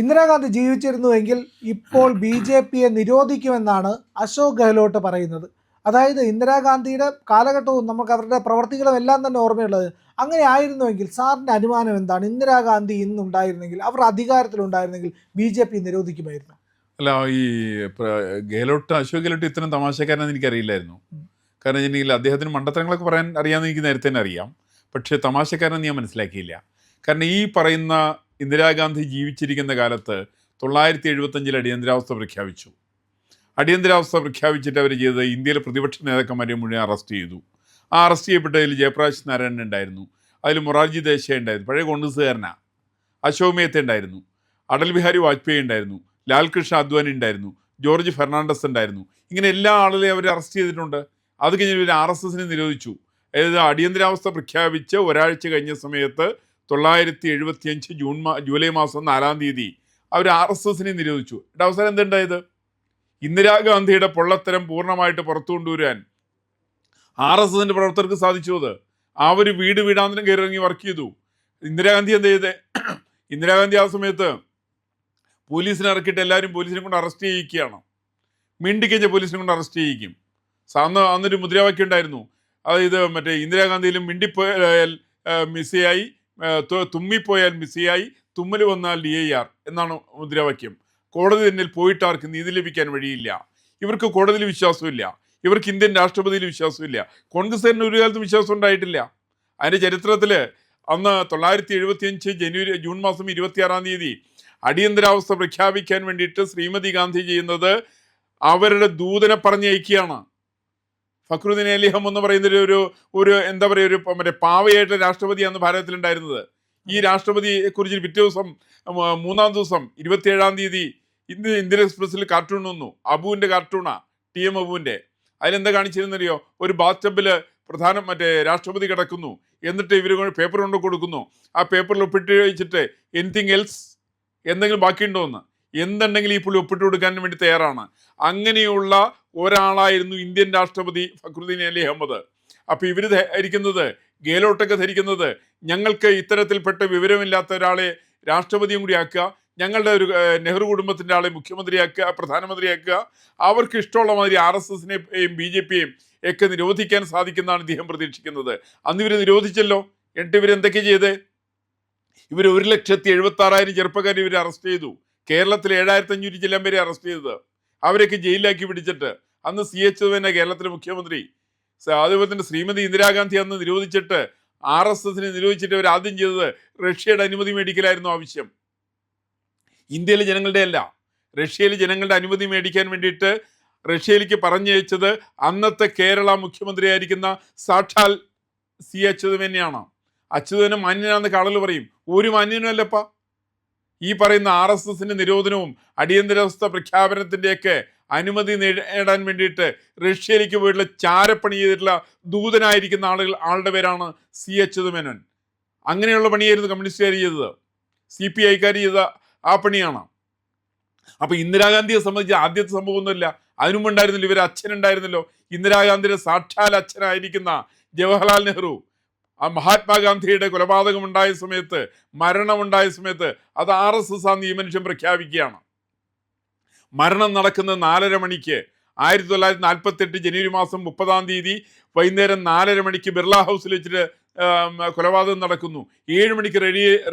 ഇന്ദിരാഗാന്ധി ജീവിച്ചിരുന്നുവെങ്കിൽ ഇപ്പോൾ BJPയെ നിരോധിക്കുമെന്നാണ് അശോക് ഗെഹ്ലോട്ട് പറയുന്നത്. അതായത് ഇന്ദിരാഗാന്ധിയുടെ കാലഘട്ടവും നമുക്ക് അവരുടെ പ്രവർത്തികളും എല്ലാം തന്നെ ഓർമ്മയുള്ളത്. അങ്ങനെ ആയിരുന്നുവെങ്കിൽ സാറിൻ്റെ അനുമാനം എന്താണ്? ഇന്ദിരാഗാന്ധി ഇന്നുണ്ടായിരുന്നെങ്കിൽ, അവർ അധികാരത്തിലുണ്ടായിരുന്നെങ്കിൽ BJP നിരോധിക്കുമായിരുന്നു? അല്ല, ഈ അശോക് ഗെഹ്ലോട്ട് ഇത്രയും തമാശക്കാരനെന്ന് എനിക്കറിയില്ലായിരുന്നു. കാരണം വെച്ചിട്ടുണ്ടെങ്കിൽ അദ്ദേഹത്തിന് മണ്ടത്തരങ്ങളൊക്കെ പറയാൻ അറിയാമെന്ന് എനിക്ക് നേരത്തെ തന്നെ അറിയാം. പക്ഷേ തമാശക്കാരനെന്ന് ഞാൻ മനസ്സിലാക്കിയില്ല. കാരണം ഈ പറയുന്ന ഇന്ദിരാഗാന്ധി ജീവിച്ചിരിക്കുന്ന കാലത്ത് 975 അടിയന്തരാവസ്ഥ പ്രഖ്യാപിച്ചു. അടിയന്തരാവസ്ഥ പ്രഖ്യാപിച്ചിട്ട് അവർ ചെയ്തത് ഇന്ത്യയിലെ പ്രതിപക്ഷ നേതാക്കന്മാരെ മുഴുവൻ അറസ്റ്റ് ചെയ്തു. ആ അറസ്റ്റ് ചെയ്യപ്പെട്ടതിൽ ജയപ്രകാശ് നാരായണൻ ഉണ്ടായിരുന്നു, അതിൽ മൊറാർജി ദേശായി ഉണ്ടായിരുന്നു, പഴയ കോൺഗ്രസ്സുകാരനാണ്. അശോക് മേത്ത ഉണ്ടായിരുന്നു, അടൽ ബിഹാരി വാജ്പേയി ഉണ്ടായിരുന്നു, ലാൽകൃഷ്ണ അദ്വാനി ഉണ്ടായിരുന്നു, ജോർജ് ഫെർണാണ്ടസ് ഉണ്ടായിരുന്നു. ഇങ്ങനെ എല്ലാ ആളുകളെയും അവർ അറസ്റ്റ് ചെയ്തിട്ടുണ്ട്. അത് കഴിഞ്ഞ് ഇവർ RSS നിരോധിച്ചു. അതായത് അടിയന്തരാവസ്ഥ പ്രഖ്യാപിച്ച് ഒരാഴ്ച കഴിഞ്ഞ സമയത്ത് 975 ജൂലൈ മാസം 4-ാം തീയതി അവർ RSS നിരോധിച്ചു. അവസാനം എന്തുണ്ടായത്? ഇന്ദിരാഗാന്ധിയുടെ പൊള്ളത്തരം പൂർണ്ണമായിട്ട് പുറത്തു കൊണ്ടുവരാൻ RSS പ്രവർത്തകർക്ക് സാധിച്ചു. അത് അവർ വീട് വീടാന്തരം കയറിറങ്ങി വർക്ക് ചെയ്തു. ഇന്ദിരാഗാന്ധി എന്ത് ചെയ്തേ? ഇന്ദിരാഗാന്ധി ആ സമയത്ത് പോലീസിനെ ഇറക്കിയിട്ട് എല്ലാവരും പോലീസിനെ കൊണ്ട് അറസ്റ്റ് ചെയ്യിക്കുകയാണ്. മിണ്ടിക്കഴിഞ്ഞ പോലീസിനെ കൊണ്ട് അറസ്റ്റ് ചെയ്യിക്കും. അന്നൊരു മുദ്രാവാക്യം ഉണ്ടായിരുന്നു, അതായത് മറ്റേ ഇന്ദിരാഗാന്ധിയിലും മിണ്ടിപ്പോയാൽ മിസ്സിയായി, തുമ്മിപ്പോയാൽ മിസ്സിയായി, തുമ്മൽ വന്നാൽ DIR എന്നാണ് മുദ്രാവാക്യം. കോടതി തന്നെ പോയിട്ട് ആർക്ക് നീതി ലഭിക്കാൻ വഴിയില്ല. ഇവർക്ക് കോടതിയിൽ വിശ്വാസമില്ല, ഇവർക്ക് ഇന്ത്യൻ രാഷ്ട്രപതിയിൽ വിശ്വാസമില്ല. കോൺഗ്രസിന് ഒരു കാലത്തും വിശ്വാസം ഉണ്ടായിട്ടില്ല. അതിൻ്റെ ചരിത്രത്തിൽ അന്ന് 975 ജൂൺ മാസം 26-ാം തീയതി അടിയന്തരാവസ്ഥ പ്രഖ്യാപിക്കാൻ വേണ്ടിയിട്ട് ശ്രീമതി ഗാന്ധി ചെയ്യുന്നത് അവരുടെ ദൂതനെ പറഞ്ഞയക്കുകയാണ്. ഫക്രുദ്ദീൻ അലി അഹമ്മദ് എന്ന് പറയുന്ന ഒരു എന്താ പറയുക, ഒരു മറ്റേ പാവയായിട്ട് രാഷ്ട്രപതിയാണ് ഭാരതത്തിലുണ്ടായിരുന്നത്. ഈ രാഷ്ട്രപതിയെ കുറിച്ച് പിറ്റേ ദിവസം 3-ാം ദിവസം 27-ാം തീയതി ഇന്ത്യൻ എക്സ്പ്രസിൽ കാർട്ടൂൺ വന്നു. അബുവിൻ്റെ കാർട്ടൂണാ, TM അബുവിൻ്റെ. അതിലെന്താ കാണിച്ചിരുന്നറിയോ? ഒരു ബാത്ടബിൽ രാഷ്ട്രപതി കിടക്കുന്നു, എന്നിട്ട് ഇവർ പേപ്പർ കൊണ്ട് കൊടുക്കുന്നു. ആ പേപ്പറിൽ ഒപ്പിട്ട് വെച്ചിട്ട് എനിത്തിങ് എൽസ്, എന്തെങ്കിലും ബാക്കിയുണ്ടോ എന്ന്, എന്തുണ്ടെങ്കിലും ഈ പുള്ളി ഒപ്പിട്ട് കൊടുക്കാൻ വേണ്ടി തയ്യാറാണ്. അങ്ങനെയുള്ള ഒരാളായിരുന്നു ഇന്ത്യൻ രാഷ്ട്രപതി ഫക്രുദ്ദീൻ അലി അഹമ്മദ്. അപ്പോൾ ഇവർ ധരിക്കുന്നത്, ഗെഹ്ലോട്ടൊക്കെ ധരിക്കുന്നത്, ഞങ്ങൾക്ക് ഇത്തരത്തിൽപ്പെട്ട വിവരമില്ലാത്ത ഒരാളെ രാഷ്ട്രപതിയും കൂടി ആക്കുക, ഞങ്ങളുടെ ഒരു നെഹ്റു കുടുംബത്തിൻ്റെ ആളെ മുഖ്യമന്ത്രിയാക്കുക, പ്രധാനമന്ത്രിയാക്കുക, അവർക്ക് ഇഷ്ടമുള്ള മാതിരി RSSനെയും BJPയെയും ഒക്കെ നിരോധിക്കാൻ സാധിക്കുന്നതാണ് ഇദ്ദേഹം പ്രതീക്ഷിക്കുന്നത്. അന്ന് ഇവർ നിരോധിച്ചല്ലോ. എന്നിട്ട് ഇവരെന്തൊക്കെ ചെയ്തേ? ഇവർ 1,76,000 ചെറുപ്പക്കാർ ഇവർ അറസ്റ്റ് ചെയ്തു. കേരളത്തിൽ 7,500 ചില്ലം പേരെ അറസ്റ്റ് ചെയ്തത്. അവരൊക്കെ ജയിലിലാക്കി പിടിച്ചിട്ട് അന്ന് CH തന്നെ കേരളത്തിലെ മുഖ്യമന്ത്രി. അതുപോലെ തന്നെ ശ്രീമതി ഇന്ദിരാഗാന്ധി അന്ന് നിരോധിച്ചിട്ട് RSS നിരോധിച്ചിട്ട് അവർ ആദ്യം ചെയ്തത് റഷ്യയുടെ അനുമതി മേടിക്കലായിരുന്നു ആവശ്യം. ഇന്ത്യയിലെ ജനങ്ങളുടെ അല്ല, റഷ്യയിലെ ജനങ്ങളുടെ അനുമതി മേടിക്കാൻ വേണ്ടിയിട്ട് റഷ്യയിലേക്ക് പറഞ്ഞയച്ചത് അന്നത്തെ കേരള മുഖ്യമന്ത്രിയായിരിക്കുന്ന സാക്ഷാൽ CH തന്നെയാണ്. അച്യുതനെ മാന്യനാണെന്ന് കാളൽ പറയും. ഒരു മാന്യനുമല്ലപ്പാ. ഈ പറയുന്ന RSS നിരോധനവും അടിയന്തരാവസ്ഥ പ്രഖ്യാപനത്തിൻ്റെയൊക്കെ അനുമതി നേടാൻ വേണ്ടിയിട്ട് റഷ്യയിലേക്ക് പോയിട്ടുള്ള ചാരപ്പണി ചെയ്തിട്ടുള്ള ദൂതനായിരിക്കുന്ന ആളുടെ പേരാണ് CH മേനോൻ. അങ്ങനെയുള്ള പണിയായിരുന്നു കമ്മ്യൂണിസ്റ്റുകാർ ചെയ്തത്, CPIക്കാർ ചെയ്ത ആ പണിയാണ്. അപ്പോൾ ഇന്ദിരാഗാന്ധിയെ സംബന്ധിച്ച് ആദ്യത്തെ സംഭവമൊന്നുമില്ല. അതിനും ഉണ്ടായിരുന്നില്ല, ഇവർ അച്ഛനുണ്ടായിരുന്നല്ലോ. ഇന്ദിരാഗാന്ധിയുടെ സാക്ഷാൽ അച്ഛനായിരിക്കുന്ന ജവഹർലാൽ നെഹ്റു, ആ മഹാത്മാഗാന്ധിയുടെ കൊലപാതകമുണ്ടായ സമയത്ത്, മരണമുണ്ടായ സമയത്ത് അത് RSS ആണെന്ന് ഈ മനുഷ്യൻ പ്രഖ്യാപിക്കുകയാണ്. മരണം നടക്കുന്നത് 4:30 മണിക്ക് 1948 ജനുവരി മാസം 30-ാം തീയതി വൈകുന്നേരം 4:30 മണിക്ക് ബിർള ഹൗസിൽ വെച്ചിട്ട് കൊലപാതകം നടക്കുന്നു. 7 മണിക്ക്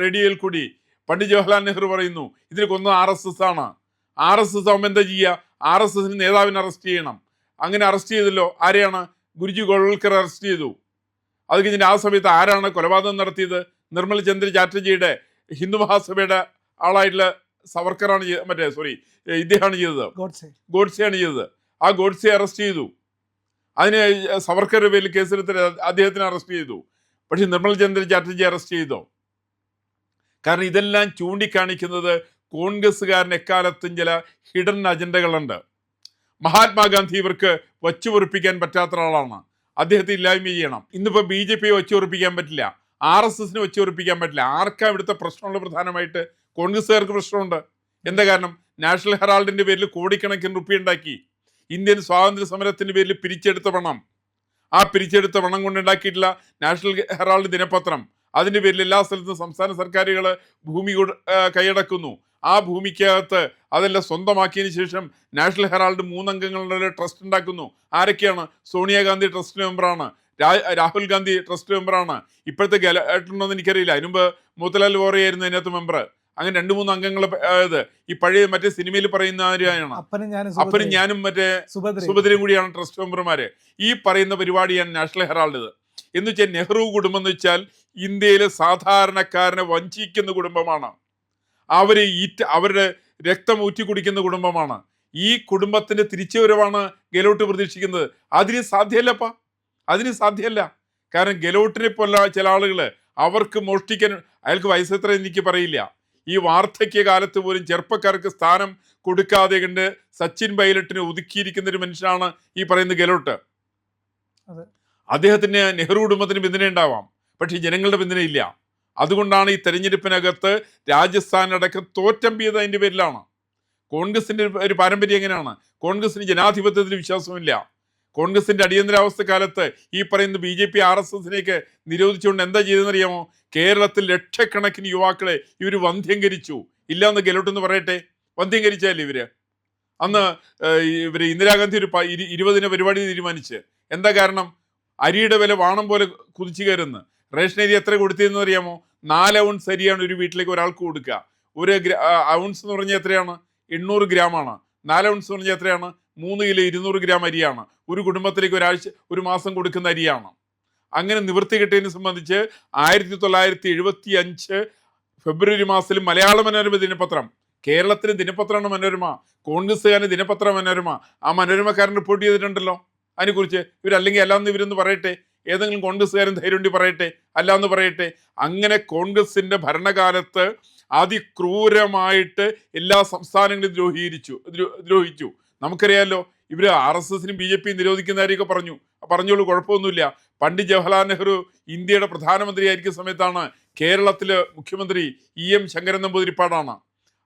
റേഡിയോയിൽ കൂടി പണ്ഡിറ്റ് ജവഹർലാൽ നെഹ്റു പറയുന്നു ഇതിൽ കൊന്നത് RSS ആണ്. RSS ആകുമ്പോൾ എന്താ ചെയ്യുക? RSS നേതാവിനെ അറസ്റ്റ് ചെയ്യണം. അങ്ങനെ അറസ്റ്റ് ചെയ്തല്ലോ. ആരെയാണ്? ഗുരുജി ഗോൾവൽക്കർ അറസ്റ്റ് ചെയ്തു. അത് കഴിഞ്ഞിട്ട് ആ സമയത്ത് ആരാണ് കൊലപാതകം നടത്തിയത്? നിർമ്മൽ ചന്ദ്ര ചാറ്റർജിയുടെ ഹിന്ദു മഹാസഭയുടെ ആളായിട്ടുള്ള സവർക്കറാണ് ഇദ്ദേഹമാണ് ചെയ്തത്, ഗോഡ്സെയാണ് ചെയ്തത്. ആ ഗോഡ്സെ അറസ്റ്റ് ചെയ്തു. അതിന് സവർക്കറുടെ പേരിൽ കേസെടുത്തിട്ട് അദ്ദേഹത്തിനെ അറസ്റ്റ് ചെയ്തു. പക്ഷെ നിർമ്മൽ ചന്ദ്ര ചാറ്റർജി അറസ്റ്റ് ചെയ്തോ? കാരണം ഇതെല്ലാം ചൂണ്ടിക്കാണിക്കുന്നത് കോൺഗ്രസ്സുകാരൻ എക്കാലത്തും ചില ഹിഡൻ അജണ്ടകളുണ്ട്. മഹാത്മാഗാന്ധി ഇവർക്ക് വച്ചു പൊറിപ്പിക്കാൻ പറ്റാത്ത ആളാണ്. അദ്ദേഹത്തെ ഇല്ലായ്മ ചെയ്യണം. ഇന്നിപ്പോൾ BJP വച്ചു ഉറപ്പിക്കാൻ പറ്റില്ല, RSSന് വച്ചു ഉറപ്പിക്കാൻ പറ്റില്ല. ആർക്കാ ഇവിടുത്തെ പ്രശ്നമുള്ള? പ്രധാനമായിട്ട് കോൺഗ്രസ്സുകാർക്ക് പ്രശ്നമുണ്ട്. എന്താ കാരണം? നാഷണൽ ഹെറാൾഡിൻ്റെ പേരിൽ കോടിക്കണക്കിന് റുപ്യ ഉണ്ടാക്കി. ഇന്ത്യൻ സ്വാതന്ത്ര്യ സമരത്തിൻ്റെ പേരിൽ പിരിച്ചെടുത്ത പണം, ആ പിരിച്ചെടുത്ത പണം കൊണ്ടുണ്ടാക്കിയിട്ടുള്ള നാഷണൽ ഹെറാൾഡ് ദിനപത്രം, അതിൻ്റെ പേരിൽ എല്ലാ സ്ഥലത്തും സംസ്ഥാന സർക്കാരുകൾ ഭൂമി കൈയടക്കുന്നു. ആ ഭൂമിക്കകത്ത് അതെല്ലാം സ്വന്തമാക്കിയതിന് ശേഷം നാഷണൽ ഹെറാൾഡ് 3 അംഗങ്ങളുടെ ട്രസ്റ്റ് ഉണ്ടാക്കുന്നു. ആരൊക്കെയാണ്? സോണിയാഗാന്ധി ട്രസ്റ്റ് മെമ്പറാണ്, രാഹുൽ ഗാന്ധി ട്രസ്റ്റ് മെമ്പറാണ്, ഇപ്പോഴത്തെ ഗെലോട്ടുണ്ടോന്ന് എനിക്കറിയില്ല, അതിനുമ്പ് മോത്തിലാൽ വോറയായിരുന്നു അതിനകത്ത് മെമ്പർ. അങ്ങനെ 2-3 അംഗങ്ങൾ ഈ പഴയ മറ്റേ സിനിമയിൽ പറയുന്ന ആരാണ്, അപ്പനും ഞാനും മറ്റേ സുഭദ്രയും കൂടിയാണ് ട്രസ്റ്റ് മെമ്പർമാര്. ഈ പറയുന്ന പരിപാടിയാണ് നാഷണൽ ഹെറാൾഡ്. എന്ന് വെച്ചാൽ നെഹ്റു കുടുംബം എന്ന് വെച്ചാൽ ഇന്ത്യയിലെ സാധാരണക്കാരനെ വഞ്ചിക്കുന്ന കുടുംബമാണ്. അവരുടെ രക്തം ഊറ്റി കുടിക്കുന്ന കുടുംബമാണ്. ഈ കുടുംബത്തിന്റെ തിരിച്ചുവരവാണ് ഗെലോട്ട് പ്രതീക്ഷിക്കുന്നത്. അതിന് സാധ്യമല്ലപ്പാ, അതിന് സാധ്യമല്ല. കാരണം ഗെലോട്ടിനെ പോലെ ചില ആളുകള് അവർക്ക് മോഷ്ടിക്കാൻ, അയാൾക്ക് വയസ്സെത്ര എനിക്ക് പറയില്ല, ഈ വാർദ്ധക്യ കാലത്ത് പോലും ചെറുപ്പക്കാർക്ക് സ്ഥാനം കൊടുക്കാതെ കണ്ട് സച്ചിൻ പൈലറ്റിനെ ഒതുക്കിയിരിക്കുന്ന ഒരു മനുഷ്യനാണ് ഈ പറയുന്ന ഗെലോട്ട്. അദ്ദേഹത്തിന് നെഹ്റു കുടുംബത്തിന് പിന്തുണ ഉണ്ടാവാം, പക്ഷെ ജനങ്ങളുടെ പിന്തുണ ഇല്ല. അതുകൊണ്ടാണ് ഈ തെരഞ്ഞെടുപ്പിനകത്ത് രാജസ്ഥാനടക്കം തോറ്റമ്പിയത്. അതിൻ്റെ പേരിലാണ്. കോൺഗ്രസിന്റെ ഒരു പാരമ്പര്യം എങ്ങനെയാണ്? കോൺഗ്രസിന് ജനാധിപത്യത്തിൽ വിശ്വാസമില്ല. കോൺഗ്രസിന്റെ അടിയന്തരാവസ്ഥ കാലത്ത് ഈ പറയുന്ന BJP RSSനെയൊക്കെ നിരോധിച്ചുകൊണ്ട് എന്താ ചെയ്തെന്നറിയാമോ? കേരളത്തിൽ ലക്ഷക്കണക്കിന് യുവാക്കളെ ഇവർ വന്ധ്യംകരിച്ചു. ഇല്ലാന്ന് ഗെലോട്ടെന്ന് പറയട്ടെ, വന്ധ്യംകരിച്ചല്ലേ ഇവര്. അന്ന് ഇവര് ഇന്ദിരാഗാന്ധി ഒരു 20 പരിപാടി തീരുമാനിച്ച്. എന്താ കാരണം? അരിയുടെ വില വാണം പോലെ കുതിച്ചു കയറുന്നു. റേഷൻ അരി എത്ര കൊടുത്തിരുന്നു അറിയാമോ? 4 ഔൺസ് അരിയാണ് ഒരു വീട്ടിലേക്ക് ഒരാൾക്ക് കൊടുക്കുക. ഒരു ഔൺസ് എന്ന് പറഞ്ഞാൽ എത്രയാണ്? 800 ഗ്രാമാണ്. 4 ഔൺസ് എന്ന് പറഞ്ഞാൽ എത്രയാണ്? 3 കിലോ 200 ഗ്രാം അരിയാണ്. ഒരു കുടുംബത്തിലേക്ക് ഒരു മാസം കൊടുക്കുന്ന അരിയാണ്. അങ്ങനെ നിവൃത്തി കിട്ടിയതിനെ സംബന്ധിച്ച് 1975 ഫെബ്രുവരി മാസത്തിൽ മലയാള മനോരമ ദിനപത്രം, കേരളത്തിന് ദിനപത്രമാണ് മനോരമ, കോൺഗ്രസ്സുകാരന് ദിനപത്ര മനോരമ, ആ മനോരമക്കാരൻ റിപ്പോർട്ട് ചെയ്തിട്ടുണ്ടല്ലോ അതിനെക്കുറിച്ച്. ഇവരല്ലെങ്കിൽ അല്ലാന്ന് ഇവരൊന്ന് പറയട്ടെ, ഏതെങ്കിലും കോൺഗ്രസ്സുകാരൻ ധൈര്യം പറയട്ടെ, അല്ലാന്ന് പറയട്ടെ. അങ്ങനെ കോൺഗ്രസിന്റെ ഭരണകാലത്ത് അതിക്രൂരമായിട്ട് എല്ലാ സംസ്ഥാനങ്ങളും ദ്രോഹിച്ചു. നമുക്കറിയാമല്ലോ, ഇവര് RSSനും BJP നിരോധിക്കുന്ന കാര്യമൊക്കെ പറഞ്ഞോളൂ, കുഴപ്പമൊന്നുമില്ല. പണ്ഡിറ്റ് ജവഹർലാൽ നെഹ്റു ഇന്ത്യയുടെ പ്രധാനമന്ത്രി ആയിരിക്കുന്ന സമയത്താണ് കേരളത്തിലെ മുഖ്യമന്ത്രി EM ശങ്കരൻ നമ്പൂതിരിപ്പാടാണ്.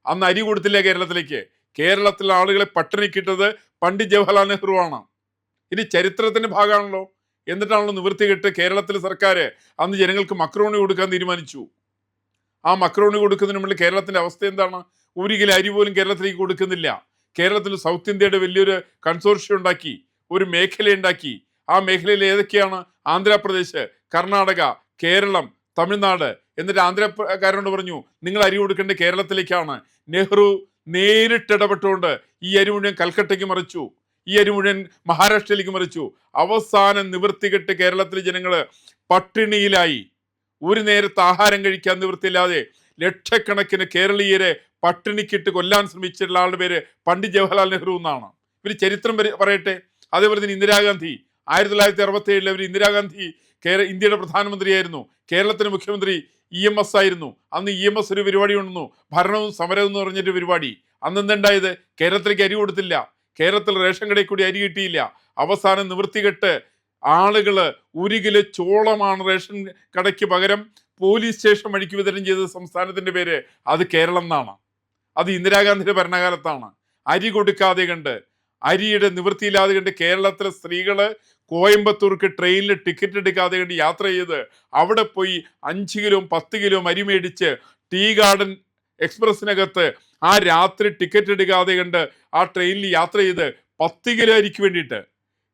അന്ന് അരി കൊടുത്തില്ല കേരളത്തിലേക്ക്. കേരളത്തിലെ ആളുകളെ പട്ടിണിക്കിട്ടത് പണ്ഡിറ്റ് ജവഹർലാൽ നെഹ്റു ആണ്. ഇനി ചരിത്രത്തിന്റെ ഭാഗമാണല്ലോ. എന്നിട്ടാണല്ലോ നിവൃത്തി കെട്ട് കേരളത്തിലെ സർക്കാർ അന്ന് ജനങ്ങൾക്ക് മക്രോണി കൊടുക്കാൻ തീരുമാനിച്ചു. ആ മക്രോണി കൊടുക്കുന്നതിന് മുന്നിൽ കേരളത്തിന്റെ അവസ്ഥ എന്താണ്? 1 കിലോ അരി പോലും കേരളത്തിലേക്ക് കൊടുക്കുന്നില്ല. കേരളത്തിൽ സൗത്ത് ഇന്ത്യയുടെ വലിയൊരു കൺസോർഷ്യം ഉണ്ടാക്കി, ഒരു മേഖല ഉണ്ടാക്കി. ആ മേഖലയിൽ ഏതൊക്കെയാണ്? ആന്ധ്രാപ്രദേശ്, കർണാടക, കേരളം, തമിഴ്നാട്. എന്നിട്ട് ആന്ധ്രക്കാരോട് പറഞ്ഞു, നിങ്ങൾ അരി കൊടുക്കേണ്ടത് കേരളത്തിലേക്കാണ്. നെഹ്റു നേരിട്ട് ഇടപെട്ടുകൊണ്ട് ഈ അരി മുഴുവൻ കൽക്കട്ടയ്ക്ക് മറിച്ചു, ഈ അരി മുഴുവൻ മഹാരാഷ്ട്രയിലേക്ക് മറിച്ചു. അവസാനം നിവൃത്തികെട്ട് കേരളത്തിലെ ജനങ്ങള് പട്ടിണിയിലായി. ഒരു നേരത്തെ ആഹാരം കഴിക്കാൻ നിവൃത്തിയില്ലാതെ ലക്ഷക്കണക്കിന് കേരളീയരെ പട്ടിണിക്കിട്ട് കൊല്ലാൻ ശ്രമിച്ചിട്ടുള്ള ആളുടെ പേര് പണ്ഡിറ്റ് ജവഹർലാൽ നെഹ്റു എന്നാണ്. ഇവർ ചരിത്രം പറയട്ടെ. അതേപോലെ തന്നെ ഇന്ദിരാഗാന്ധി 1967 അവർ ഇന്ദിരാഗാന്ധി ഇന്ത്യയുടെ പ്രധാനമന്ത്രിയായിരുന്നു. കേരളത്തിന് മുഖ്യമന്ത്രി EMS ആയിരുന്നു. അന്ന് EMS ഒരു പരിപാടി ഉണ്ടെന്നു, ഭരണവും സമരവും എന്ന് പറഞ്ഞിട്ട് പരിപാടി. അന്ന് എന്തുണ്ടായത്? കേരളത്തിലേക്ക് അരി കൊടുത്തില്ല, കേരളത്തിൽ റേഷൻ കടയിൽ കൂടി അരി കിട്ടിയില്ല. അവസാനം നിവൃത്തികെട്ട് ആളുകള് 1 കിലോ ചോളമാണ് റേഷൻ കടയ്ക്ക് പകരം പോലീസ് സ്റ്റേഷൻ വഴിക്ക് വിതരണം ചെയ്ത സംസ്ഥാനത്തിന്റെ പേര് അത് കേരളം എന്നാണ്. അത് ഇന്ദിരാഗാന്ധിയുടെ ഭരണകാലത്താണ്. അരി കൊടുക്കാതെ കണ്ട്, അരിയുടെ നിവൃത്തിയില്ലാതെ കണ്ട് കേരളത്തിലെ സ്ത്രീകള് കോയമ്പത്തൂർക്ക് ട്രെയിനിൽ ടിക്കറ്റ് എടുക്കാതെ കണ്ട് യാത്ര ചെയ്ത് അവിടെ പോയി 5 കിലോ 10 കിലോ അരി മേടിച്ച് ടീ ഗാർഡൻ എക്സ്പ്രസിനകത്ത് ആ രാത്രി ടിക്കറ്റ് എടുക്കാതെ കണ്ട് ആ ട്രെയിനിൽ യാത്ര ചെയ്ത് 10 കിലോ അരിക്ക് വേണ്ടിയിട്ട്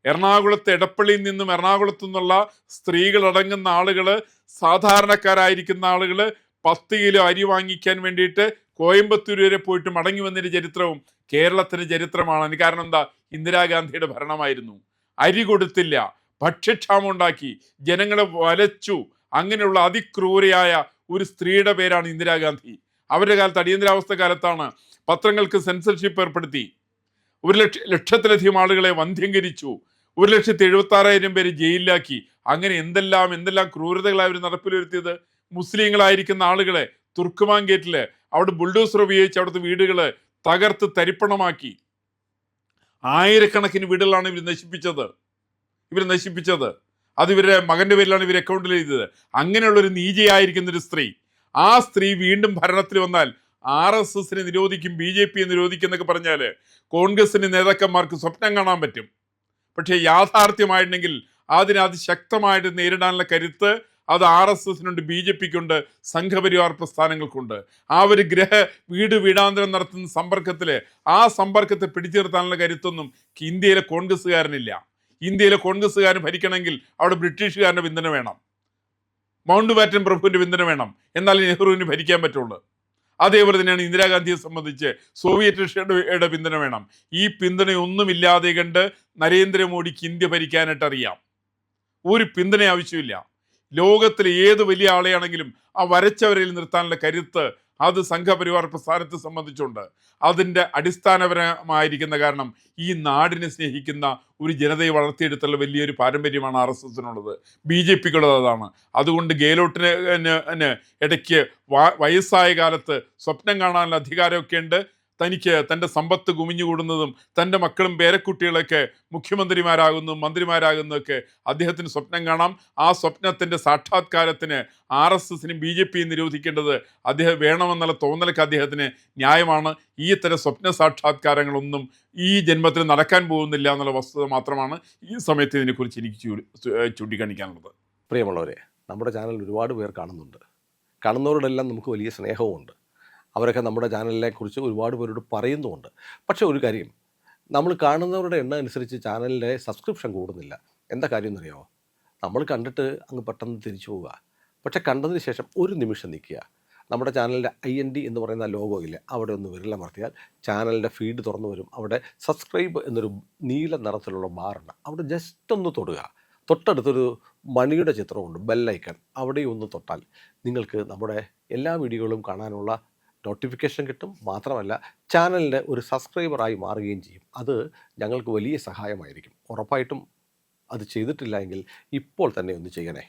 എറണാകുളത്ത് എടപ്പള്ളിയിൽ നിന്നും എറണാകുളത്തു നിന്നുള്ള സ്ത്രീകളടങ്ങുന്ന ആളുകള്, സാധാരണക്കാരായിരിക്കുന്ന ആളുകള് 10 കിലോ അരി വാങ്ങിക്കാൻ വേണ്ടിയിട്ട് കോയമ്പത്തൂർ വരെ പോയിട്ട് മടങ്ങി വന്നൊരു ചരിത്രവും കേരളത്തിന്റെ ചരിത്രമാണ്. കാരണം എന്താ? ഇന്ദിരാഗാന്ധിയുടെ ഭരണമായിരുന്നു. അരി കൊടുത്തില്ല, ഭക്ഷ്യക്ഷാമം ഉണ്ടാക്കി, ജനങ്ങളെ വലച്ചു. അങ്ങനെയുള്ള അതിക്രൂരയായ ഒരു സ്ത്രീയുടെ പേരാണ് ഇന്ദിരാഗാന്ധി. അവരുടെ കാലത്ത് അടിയന്തരാവസ്ഥ കാലത്താണ് പത്രങ്ങൾക്ക് സെൻസർഷിപ്പ് ഏർപ്പെടുത്തി. 1,00,000-ലക്ഷത്തിലധികം ആളുകളെ വന്ധ്യംകരിച്ചു. 1,76,000 പേര് ജയിലിലാക്കി. അങ്ങനെ എന്തെല്ലാം ക്രൂരതകളായി അവർ നടപ്പിൽ വരുത്തിയത്. മുസ്ലിങ്ങളായിരിക്കുന്ന ആളുകളെ തുർക്കുമാൻ ഗേറ്റില് അവിടെ ബുൾഡോസർ ഉപയോഗിച്ച് അവിടുത്തെ വീടുകള് തകർത്ത് തരിപ്പണമാക്കി. ആയിരക്കണക്കിന് വീടുകളാണ് ഇവർ നശിപ്പിച്ചത്. അത് ഇവരുടെ മകന്റെ പേരിലാണ് ഇവർ അക്കൗണ്ടിൽ എഴുതിയത്. അങ്ങനെയുള്ളൊരു നീചയായിരിക്കുന്ന ഒരു സ്ത്രീ, ആ സ്ത്രീ വീണ്ടും ഭരണത്തിൽ വന്നാൽ RSSനെ നിരോധിക്കും, BJP നിരോധിക്കും എന്നൊക്കെ പറഞ്ഞാല് കോൺഗ്രസിന്റെ നേതാക്കന്മാർക്ക് സ്വപ്നം കാണാൻ പറ്റും. പക്ഷേ യാഥാർത്ഥ്യമായിട്ടുണ്ടെങ്കിൽ അതിനെ അതിശക്തമായിട്ട് നേരിടാനുള്ള കരുത്ത് അത് RSSനുണ്ട്, BJPക്കുണ്ട്, സംഘപരിവാർ പ്രസ്ഥാനങ്ങൾക്കുണ്ട്. ആ ഒരു വീട് വീടാന്തരം നടത്തുന്ന സമ്പർക്കത്തിൽ ആ സമ്പർക്കത്തെ പിടിച്ചു നിർത്താനുള്ള കരുത്തൊന്നും ഇന്ത്യയിലെ കോൺഗ്രസ്സുകാരനില്ല. ഇന്ത്യയിലെ കോൺഗ്രസ്സുകാരൻ ഭരിക്കണമെങ്കിൽ അവിടെ ബ്രിട്ടീഷുകാരൻ്റെ പിന്തുണ വേണം, മൗണ്ട് ബാറ്റൻ പ്രഭുവിൻ്റെ പിന്തുണ വേണം, എന്നാലേ നെഹ്റുവിന് ഭരിക്കാൻ പറ്റുള്ളൂ. അതേപോലെ തന്നെയാണ് ഇന്ദിരാഗാന്ധിയെ സംബന്ധിച്ച് സോവിയറ്റ് റഷ്യയുടെ പിന്തുണ വേണം. ഈ പിന്തുണയൊന്നുമില്ലാതെ കണ്ട് നരേന്ദ്രമോദിക്ക് ഇന്ത്യ ഭരിക്കാനായിട്ട് അറിയാം. ഒരു പിന്തുണ ആവശ്യമില്ല. ലോകത്തിലെ ഏത് വലിയ ആളെയാണെങ്കിലും ആ വരച്ചവരിൽ നിർത്താനുള്ള കരുത്ത് അത് സംഘപരിവാർ പ്രസ്ഥാനത്തെ സംബന്ധിച്ചുണ്ട്. അതിൻ്റെ അടിസ്ഥാനപരമായിരിക്കുന്ന കാരണം ഈ നാടിനെ സ്നേഹിക്കുന്ന ഒരു ജനതയെ വളർത്തിയെടുത്തുള്ള വലിയൊരു പാരമ്പര്യമാണ് RSSനുള്ളത്. BJPക്കുള്ളത് അതാണ്. അതുകൊണ്ട് ഗെഹ്ലോട്ടിന് ഇടയ്ക്ക് വയസ്സായ കാലത്ത് സ്വപ്നം കാണാനുള്ള അധികാരമൊക്കെ ഉണ്ട്. തനിക്ക് തൻ്റെ സമ്പത്ത് കുമിഞ്ഞുകൂടുന്നതും തൻ്റെ മക്കളും പേരക്കുട്ടികളൊക്കെ മുഖ്യമന്ത്രിമാരാകുന്നതും മന്ത്രിമാരാകുന്നതൊക്കെ അദ്ദേഹത്തിന് സ്വപ്നം കാണാം. ആ സ്വപ്നത്തിൻ്റെ സാക്ഷാത്കാരത്തിന് RSSനും BJPയും നിരോധിക്കേണ്ടത് അദ്ദേഹം വേണമെന്നുള്ള തോന്നലൊക്കെ അദ്ദേഹത്തിന് ന്യായമാണ്. ഈ ഇത്തരം സ്വപ്ന സാക്ഷാത്കാരങ്ങളൊന്നും ഈ ജന്മത്തിൽ നടക്കാൻ പോകുന്നില്ല എന്നുള്ള വസ്തുത മാത്രമാണ് ഈ സമയത്ത് ഇതിനെക്കുറിച്ച് എനിക്ക് ചൂണ്ടിക്കാണിക്കാനുള്ളത്. പ്രിയമുള്ളവരെ, നമ്മുടെ ചാനൽ ഒരുപാട് പേർ കാണുന്നുണ്ട്. കാണുന്നവരോടെല്ലാം നമുക്ക് വലിയ സ്നേഹവുമുണ്ട്. അവരൊക്കെ നമ്മുടെ ചാനലിനെ കുറിച്ച് ഒരുപാട് പേരോട് പറയുന്നുമുണ്ട്. പക്ഷേ ഒരു കാര്യം, നമ്മൾ കാണുന്നവരുടെ എണ്ണം അനുസരിച്ച് ചാനലിൻ്റെ സബ്സ്ക്രിപ്ഷൻ കൂടുന്നില്ല. എന്താ കാര്യം എന്നറിയാമോ? നമ്മൾ കണ്ടിട്ട് അങ്ങ് പെട്ടെന്ന് തിരിച്ചു പോവുക. പക്ഷേ കണ്ടതിന് ശേഷം ഒരു നിമിഷം നിൽക്കുക. നമ്മുടെ ചാനലിൻ്റെ IND എന്ന് പറയുന്ന ലോഗോ ഇല്ലേ, അവിടെ ഒന്ന് വിരലമർത്തിയാൽ ചാനലിൻ്റെ ഫീഡ് തുറന്നു വരും. അവിടെ സബ്സ്ക്രൈബ് എന്നൊരു നീല നിറത്തിലുള്ള ബാറുണ്ട്. അവിടെ ജസ്റ്റ് ഒന്ന് തൊടുക. തൊട്ടടുത്തൊരു മണിയുടെ ചിത്രമുണ്ട്, ബെല്ലൈക്കൺ. അവിടെ ഒന്ന് തൊട്ടാൽ നിങ്ങൾക്ക് നമ്മുടെ എല്ലാ വീഡിയോകളും കാണാനുള്ള നോട്ടിഫിക്കേഷൻ കിട്ടും. മാത്രമല്ല ചാനലിൻ്റെ ഒരു സബ്സ്ക്രൈബറായി മാറുകയും ചെയ്യും. അത് ഞങ്ങൾക്ക് വലിയ സഹായമായിരിക്കും. ഉറപ്പായിട്ടും അത് ചെയ്തിട്ടില്ല എങ്കിൽ ഇപ്പോൾ തന്നെ ഒന്ന് ചെയ്യണേ.